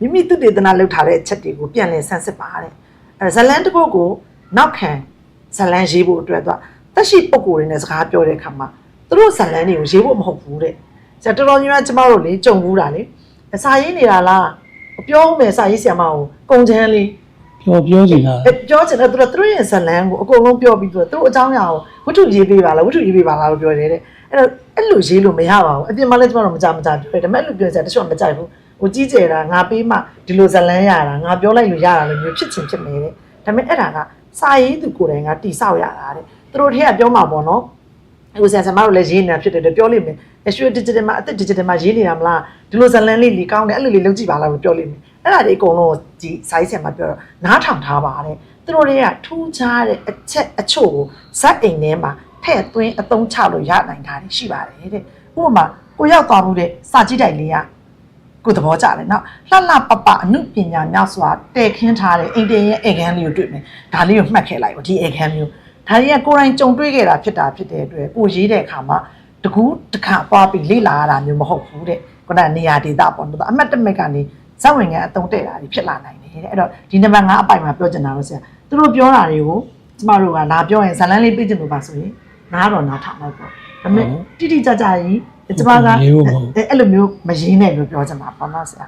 မိမိသူတည်တနာလှုပ်ထားတဲ့အချက်တွေကိုပြန်လည်ဆန်းစစ်ပါတဲ့အဲဇလန်တစ်ပုတ်ကိုနောက်ခံဇလန်ရေးဖို့အတွက်တော့တက်ရှိပုံကိုယ်တွေနဲ့စကားပြောတဲ့အခါမှာသူတို့ဇလန်တွေကိုရေးဖို့မဟုတ်ဘူးတဲ့ဆရာတော်တော်များများကျမတို့လေကြုံဘူးတာလေအစာရေးနေတာလားပြောဦးမယ်စာရေးဆရာမကိုကုံချမ်းလေးပြောချင်တာပြောချင်တယ်သူတို့ရဲ့ဇလန်ကိုအကုန်လုံးပြောပြီးသူတို့အကြောင်းအရာကိုဝတ္ထုရေးပေးပါလားဝတ္ထုရေးပေးပါလားလို့ပြောတယ်တဲ့အဲ့လိုရေးလို့မရပါဘူးအပြင်မှာလည်းကျမတို့မကြပြောတယ်ဒါပေမဲ့အဲ့လိုပြောစရာတချို့မကြိုက်ဘူးဟိုကြီးကျယ်တာငါပေးမှဒီလိုဇလန်းရတာငါပြောလိုက်လို့ရတာလို့မျိုးဖြစ်ချင်ဖြစ်နေတဲ့ဒါပေမဲ့အဲ့ဒါကစာရေးသူကိုယ်တိုင်ကတိဆောက်ရတာတဲ့သူတို့တည်းကပြောမှာပေါ့နော်ဟိုဆရာဆရာမတို့လည်းရေးနေတာဖြစ်တယ်ပြောလိမ့်မယ်ရွှေ digital မှာအသက် digital မှာရေးနေတာမလားဒီလိုဇလန်းလေးကောင်းတယ်အဲ့လိုလေးလုပ်ကြည့်ပါလားလို့ပြောလိမ့်မယ်အဲ့ဒါတွေအကုန်လုံးဒီစာရေးဆရာမပြောတော့နားထောင်ထားပါတဲ့သူတို့တွေကထူးခြားတဲ့အချက်အချို့ကိုဇက်အိမ်ထဲမှာထည့်သွင်းအသုံးချလို့ရနိုင်တာရှိပါတယ်တဲ့ဥပမာကိုရောက်သွားမှုတဲ့စာကြည့်တိုက်လေးကကိုသဘောကျတယ်နော်လှလှပပအမှုပညာများစွာတည်ခင်းထားတဲ့အိမ်တင်ရဲ့အေခန်းလေးကိုတွေ့မယ်ဒါလေးကိုမှတ်ခဲ့လိုက်ပါဒီအေခန်းမျိုးဒါကြီးကကိုယ်တိုင်ကြုံတွေ့ခဲ့တာဖြစ်တဲ့အတွက်ကိုရေးတဲ့အခါမှာတကူးတစ်ခါပွားပြီးလေ့လာရတာမျိုးမဟုတ်ဘူးတဲ့ခုနကနေရာဒေသပေါ့နော်အမှတ်တမဲ့ကနေဇက်ဝင်ကအတုံးတဲ့တာတွေဖြစ်လာနိုင်တယ်တဲ့အဲ့တော့ဒီနံပါတ်5အပိုင်မှာပြောချင်တာလို့ဆရာသူတို့ပြောတာတွေကိုကျမတို့ကလာပြောရင်ဇလန်းလေးပြည့်ချင်လို့ပါဆိုရင်နားတော့နားထောင်လိုက်ပေါ့ဒါပေမဲ့တိတိကျကျကြီးကျမကအဲ့လိုမျိုးမရင်းနဲ့လို့ပြောချင်တာပေါ့နော်ဆရာ